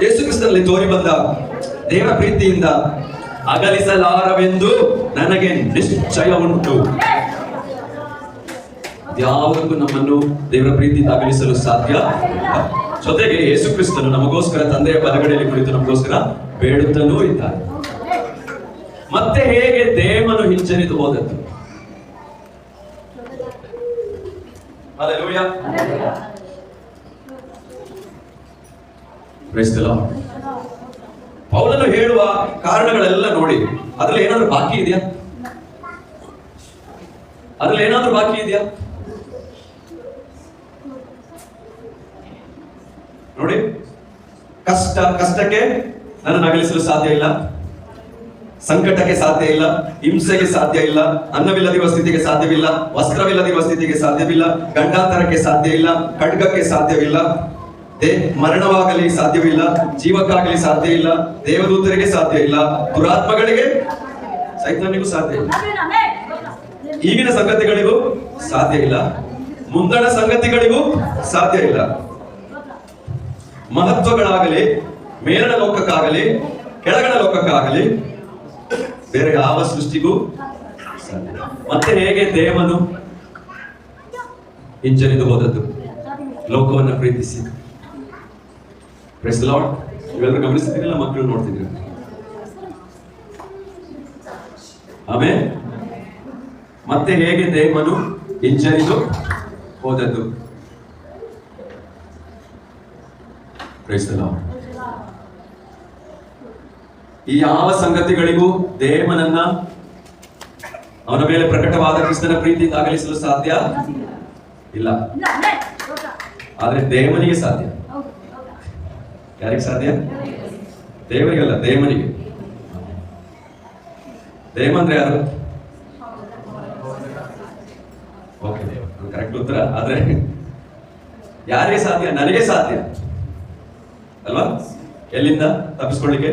ಯೇಸು ಕ್ರಿಸ್ತನಲ್ಲಿ ತೋರಿ ಬಂದ ದೇವರ ಪ್ರೀತಿಯಿಂದ ಅಗಲಿಸಲಾರವೆಂದು ನನಗೆ ನಿಶ್ಚಯ ಉಂಟು. ಯಾವುದಕ್ಕೂ ನಮ್ಮನ್ನು ದೇವರ ಪ್ರೀತಿಯಿಂದ ಅಗಲಿಸಲು ಸಾಧ್ಯ. ಜೊತೆಗೆ ಯೇಸು ಕ್ರಿಸ್ತನು ನಮಗೋಸ್ಕರ ತಂದೆಯ ಬಲಗಡೆಯಲ್ಲಿ ಕುಳಿತು ನಮಗೋಸ್ಕರ ಬೇಡುತ್ತಲೂ ಇದ್ದಾರೆ. ಮತ್ತೆ ಹೇಗೆ ದೇವನು ಹಿಂಜರಿದು ಹೋದದ್ದು? ಹಲ್ಲೆಲೂಯಾ. Praise the Lord. ಪೌಲನು ಹೇಳುವ ಕಾರಣಗಳೆಲ್ಲ ನೋಡಿ, ಅದ್ರಲ್ಲಿ ಏನಾದ್ರೂ ಬಾಕಿ ಇದೆಯಾ? ಅದ್ರಲ್ಲಿ ಏನಾದ್ರೂ ಬಾಕಿ ಇದೆಯಾ? ನೋಡಿ, ಕಷ್ಟಕ್ಕೆ ನನ್ನನ್ನು ಅಗಲಿಸಲು ಸಾಧ್ಯ ಇಲ್ಲ, ಸಂಕಟಕ್ಕೆ ಸಾಧ್ಯ ಇಲ್ಲ, ಹಿಂಸೆಗೆ ಸಾಧ್ಯ ಇಲ್ಲ, ಅನ್ನವಿಲ್ಲದಿರುವ ಸ್ಥಿತಿಗೆ ಸಾಧ್ಯವಿಲ್ಲ, ವಸ್ತ್ರವಿಲ್ಲದಿರುವ ಸ್ಥಿತಿಗೆ ಸಾಧ್ಯವಿಲ್ಲ, ಗಂಡಾಂತರಕ್ಕೆ ಸಾಧ್ಯ ಇಲ್ಲ, ಖಡ್ಗಕ್ಕೆ ಸಾಧ್ಯವಿಲ್ಲ, ಮರಣವಾಗಲಿ ಸಾಧ್ಯವಿಲ್ಲ, ಜೀವಕ್ಕಾಗಲಿ ಸಾಧ್ಯ ಇಲ್ಲ, ದೇವದೂತರಿಗೆ ಸಾಧ್ಯ ಇಲ್ಲ, ದುರಾತ್ಮಗಳಿಗೆ, ಸೈತಾನಿಗೂ ಸಾಧ್ಯ ಇಲ್ಲ, ಈಗಿನ ಸಂಗತಿಗಳಿಗೂ ಸಾಧ್ಯ ಇಲ್ಲ, ಮುಂದಣ ಸಂಗತಿಗಳಿಗೂ ಸಾಧ್ಯ ಇಲ್ಲ. ಮಹತ್ವಗಳಾಗಲಿ, ಮೇಲಣ ಲೋಕಕ್ಕಾಗಲಿ, ಕೆಳಗಣ ಲೋಕಕ್ಕಾಗಲಿ, ಬೇರೆ ಯಾವ ಸೃಷ್ಟಿಗೂ ಸಾಧ್ಯ. ಮತ್ತೆ ಹೇಗೆ ದೇವನು ಹಿಂಜರಿದು ಹೋದದ್ದು? ಲೋಕವನ್ನು ಪ್ರೀತಿಸಿ. Praise the Lord. ಇವೆಲ್ಲರೂ ಗಮನಿಸ್ತಿದ್ದೀರಲ್ಲ, ಮಕ್ಕಳು ನೋಡ್ತಿದ್ದೀರ. ಆಮೇಲೆ ಮತ್ತೆ ಹೇಗೆ ದೇವನು ಹಿಂಜರಿದು ಹೋದದ್ದು? Praise the Lord. ಈ ಯಾವ ಸಂಗತಿಗಳಿಗೂ ದೇವನನ್ನ, ಅವನ ಮೇಲೆ ಪ್ರಕಟವಾದ ಕ್ರಿಸ್ತನ ಪ್ರೀತಿಯಿಂದ ಅಗಲಿಸಲು ಸಾಧ್ಯ ಇಲ್ಲ. ಆದ್ರೆ ದೇವನಿಗೆ ಸಾಧ್ಯ. ಯಾರಿಗೆ ಸಾಧ್ಯ? ದೇವರಿಗಲ್ಲ, ದೇವನಿಗೆ. ದೇವ ಅಂದ್ರೆ ಯಾರು? ಓಕೆ, ಕರೆಕ್ಟ್ ಉತ್ತರ. ಆದ್ರೆ ಯಾರಿಗೆ ಸಾಧ್ಯ? ನನಗೆ ಸಾಧ್ಯ ಅಲ್ವಾ? ಎಲ್ಲಿಂದ ತಪ್ಪಿಸ್ಕೊಳ್ಳಿಕ್ಕೆ?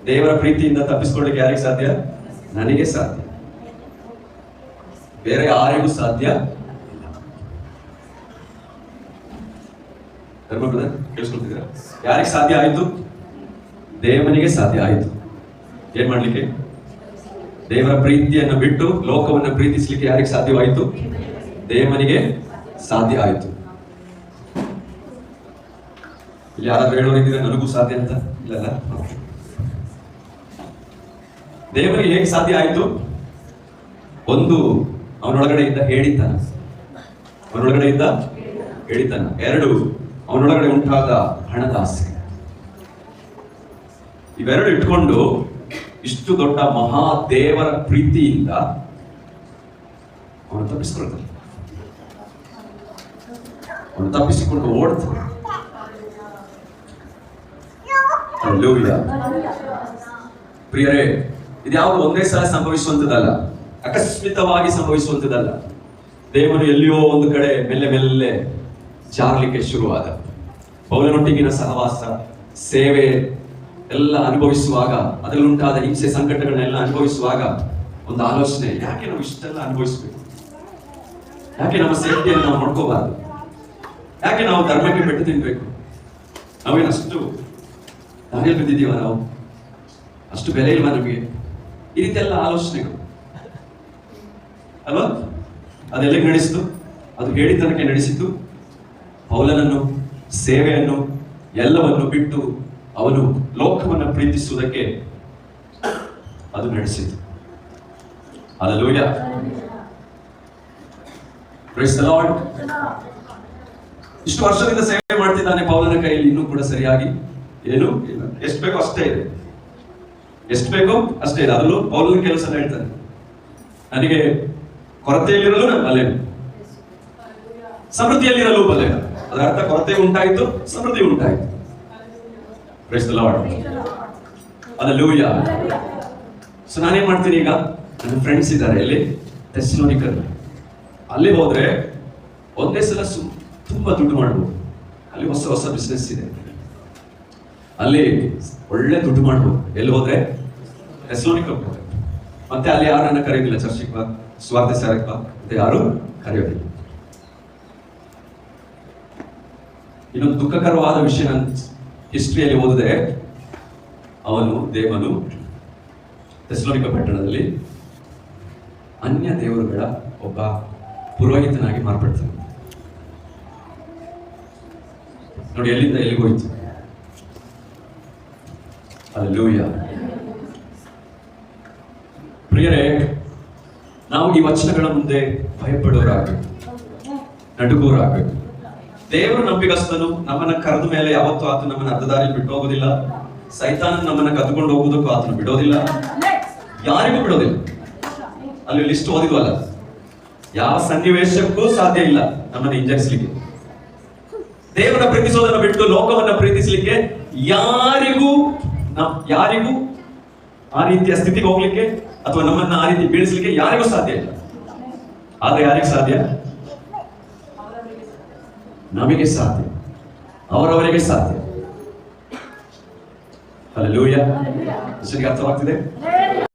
ದೇವರ ಪ್ರೀತಿಯಿಂದ ತಪ್ಪಿಸ್ಕೊಳ್ಳಿಕ್ಕೆ ಯಾರಿಗೆ ಸಾಧ್ಯ? ನನಗೆ ಸಾಧ್ಯ, ಬೇರೆ ಯಾರಿಗೂ ಸಾಧ್ಯ ಇಲ್ಲ. ಧರ್ಮ ಬ್ರದರ್ ಕೇಳಿಸ್ಕೊಳ್ತಿದ್ದೀರಾ? ಯಾರಿಗೆ ಸಾಧ್ಯ ಆಯಿತು? ದೇವನಿಗೆ ಸಾಧ್ಯ ಆಯಿತು. ಏನ್ ಮಾಡ್ಲಿಕ್ಕೆ? ದೇವರ ಪ್ರೀತಿಯನ್ನು ಬಿಟ್ಟು ಲೋಕವನ್ನು ಪ್ರೀತಿಸ್ಲಿಕ್ಕೆ ಯಾರಿಗೆ ಸಾಧ್ಯವಾಯಿತು? ದೇವನಿಗೆ ಸಾಧ್ಯ ಆಯಿತು. ಇಲ್ಲಿ ಯಾರಾದ್ರೂ ಹೇಳೋರಿದ್ರೆ ನನಗೂ ಸಾಧ್ಯ ಅಂತ ಇಲ್ಲಲ್ಲ. ದೇವರಿಗೆ ಹೇಗೆ ಸಾಧ್ಯ ಆಯಿತು? ಒಂದು, ಅವನೊಳಗಡೆ ಇದ್ದ ಹೇಳಿತನ. ಅವನೊಳಗಡೆ ಇದ್ದ ಹೇಳಿತನ. ಎರಡು, ಅವನೊಳಗಡೆ ಉಂಟಾದ ಹಣದ ಆಸೆ. ಇವೆರಡು ಇಟ್ಕೊಂಡು ಇಷ್ಟು ದೊಡ್ಡ ಮಹಾ ದೇವರ ಪ್ರೀತಿಯಿಂದ ಅವನು ತಪ್ಪಿಸಿಕೊಳ್ತಾನೆ. ಅವನು ತಪ್ಪಿಸಿಕೊಂಡು ಓಡ್ತಾನೆ. ಪ್ರಿಯರೇ, ಇದ್ಯಾವುದು ಒಂದೇ ಸಲ ಸಂಭವಿಸುವಂತದ್ದಲ್ಲ, ಅಕಸ್ಮಿತವಾಗಿ ಸಂಭವಿಸುವಂತದ್ದಲ್ಲ. ದೇವನು ಎಲ್ಲಿಯೋ ಒಂದು ಕಡೆ ಮೆಲ್ಲೆ ಮೆಲ್ಲೆ ಜಾರಲಿಕ್ಕೆ ಶುರುವಾದ. ಪೌಲನೊಟ್ಟಿಗಿನ ಸಹವಾಸ, ಸೇವೆ ಎಲ್ಲ ಅನುಭವಿಸುವಾಗ, ಅದರಲ್ಲುಂಟಾದ ಹಿಂಸೆ ಸಂಕಟಗಳನ್ನೆಲ್ಲ ಅನುಭವಿಸುವಾಗ ಒಂದು ಆಲೋಚನೆ, ಯಾಕೆ ನಾವು ಇಷ್ಟೆಲ್ಲ ಅನುಭವಿಸ್ಬೇಕು? ಯಾಕೆ ನಮ್ಮ ಸೇಫ್ಟಿಯನ್ನು ನಾವು ನೋಡ್ಕೋಬಾರ್ದು? ಯಾಕೆ ನಾವು ಧರ್ಮಕ್ಕೆ ಪೆಟ್ಟು ತಿನ್ಬೇಕು? ನಾವೇನಷ್ಟು ದಾರಿಯಲ್ಲಿ ಬಿದ್ದಿದ್ದೀವ? ನಾವು ಅಷ್ಟು ಬೆಲೆ ಇಲ್ವಾ ನಮಗೆ? ಈ ರೀತಿ ಎಲ್ಲ ಆಲೋಚನೆಗಳು ಅಲ್ವಾ? ಅದೆಲ್ಲಿಗೆ ನಡೆಸಿತು? ಅದು ಹೇಳಿತನಕ್ಕೆ ನಡೆಸಿತು. ಪೌಲನನ್ನು, ಸೇವೆಯನ್ನು, ಎಲ್ಲವನ್ನು ಬಿಟ್ಟು ಅವನು ಲೋಕವನ್ನು ಪ್ರೀತಿಸುವುದಕ್ಕೆ ಅದು ನಡೆಸಿತು. ಹಲ್ಲೆಲೂಯಾ. Praise the Lord. ಇಷ್ಟು ವರ್ಷದಿಂದ ಸೇವೆ ಮಾಡ್ತಿದ್ದಾನೆ ಪೌಲನ ಕೈಯಲ್ಲಿ, ಇನ್ನೂ ಕೂಡ ಸರಿಯಾಗಿ ಏನು ಇಲ್ಲ. ಎಷ್ಟು ಬೇಕೋ ಅಷ್ಟೇ ಇದೆ, ಎಷ್ಟು ಬೇಕೋ ಅಷ್ಟೇ ಇದೆ. ಅದರಲ್ಲೂ ಪೌಲನ ಕೆಲಸ ಹೇಳ್ತಾನೆ, ನನಗೆ ಕೊರತೆಯಲ್ಲಿರಲು ನಾನು ಬಲ್ಲೆನು, ಸಮೃದ್ಧಿಯಲ್ಲಿರಲು ಬಲ್ಲೆನು. ಅದರ ಅರ್ಥ ಕೊರತೆ ಉಂಟಾಯಿತು, ಸಮೃದ್ಧಿ ಉಂಟಾಯಿತು. Praise the Lord. Hallelujah. So ನಾನೇನ್ ಮಾಡ್ತೀನಿ ಈಗ, ನನ್ನ ಫ್ರೆಂಡ್ಸ್ ಇದ್ದಾರೆ ಇಲ್ಲಿ ಥೆಸಲೋನಿಕರ್, ಅಲ್ಲಿ ಹೋದ್ರೆ ಒಂದೇ ಸಲ ತುಂಬಾ ದುಡ್ಡು ಮಾಡ್ಬೋದು. ಅಲ್ಲಿ ಹೊಸ ಹೊಸ ಬಿಸ್ನೆಸ್ ಇದೆ, ಅಲ್ಲಿ ಒಳ್ಳೆ ದುಡ್ಡು ಮಾಡ್ಬೋದು. ಎಲ್ಲಿ ಹೋದ್ರೆ ಥೆಸಲೋನಿಕರ್ ಹೋಗ್ತಾರೆ. ಮತ್ತೆ ಅಲ್ಲಿ ಯಾರು ನನ್ನ ಕರೆಯೋದಿಲ್ಲ, ಚರ್ಚಿಗೆ ಬಾ, ಸ್ವಾರ್ಥ ಸೇರಕ್ಕೆ ಬಾ ಅಂತ ಯಾರು ಕರೆಯೋದಿಲ್ಲ. ಇನ್ನೊಂದು ದುಃಖಕರವಾದ ವಿಷಯ ಹಿಸ್ಟ್ರಿಯಲ್ಲಿ ಓದಿದ್ರೆ ದೇವನು ಥೆಸಲೋನಿಕ ಪಟ್ಟಣದಲ್ಲಿ ಅನ್ಯ ದೇವರುಗಳ ಒಬ್ಬ ಪುರೋಹಿತನಾಗಿ ಮಾರ್ಪಡ್ತಾನೆ. ನೋಡಿ, ಎಲ್ಲಿಂದ ಎಲ್ಲಿಗೆ ಹೋಯ್ತು. ಹಲ್ಲೆಲೂಯಾ. ಪ್ರಿಯರೇ, ನಾವು ಈ ವಚನಗಳ ಮುಂದೆ ಭಯಪಡೋರಾಗಬೇಕು, ನಡುಗೋರಾಗಬೇಕು. ದೇವರು ನಂಬಿಗಸ್ತನು. ನಮ್ಮನ್ನ ಕರೆದ ಮೇಲೆ ಯಾವತ್ತೂ ಆತ ನಮ್ಮನ್ನ ಅರ್ಧದಾರಿ ಬಿಟ್ಟು ಹೋಗೋದಿಲ್ಲ. ಸೈತಾನ ನಮ್ಮನ್ನ ಕದ್ಕೊಂಡು ಹೋಗೋದಕ್ಕೂ ಆತನು ಬಿಡೋದಿಲ್ಲ, ಯಾರಿಗೂ ಬಿಡೋದಿಲ್ಲ. ಅಲ್ಲಿ ಲಿಸ್ಟ್ ಓದಿದ್ವಲ್ಲ, ಯಾವ ಸನ್ನಿವೇಶಕ್ಕೂ ಸಾಧ್ಯ ಇಲ್ಲ ನಮ್ಮನ್ನ ಹಿಂಜರಿಸಲಿಕ್ಕೆ. ದೇವರ ಪ್ರೀತಿಸೋದನ್ನ ಬಿಟ್ಟು ಲೋಕವನ್ನ ಪ್ರೀತಿಸಲಿಕ್ಕೆ ಯಾರಿಗೂ ಆ ರೀತಿಯ ಸ್ಥಿತಿಗೆ ಹೋಗ್ಲಿಕ್ಕೆ ಅಥವಾ ನಮ್ಮನ್ನ ಆ ರೀತಿ ಬೀಳಿಸಲಿಕ್ಕೆ ಯಾರಿಗೂ ಸಾಧ್ಯ ಇಲ್ಲ. ಆದ್ರೆ ಯಾರಿಗೆ ಸಾಧ್ಯ? ನಮಗೆ ಸಾಧ್ಯ, ಅವರವರಿಗೆ ಸಾಧ್ಯ. ಹಲ್ಲೆಲೂಯಾ. ಅರ್ಥವಾಗ್ತಿದೆ?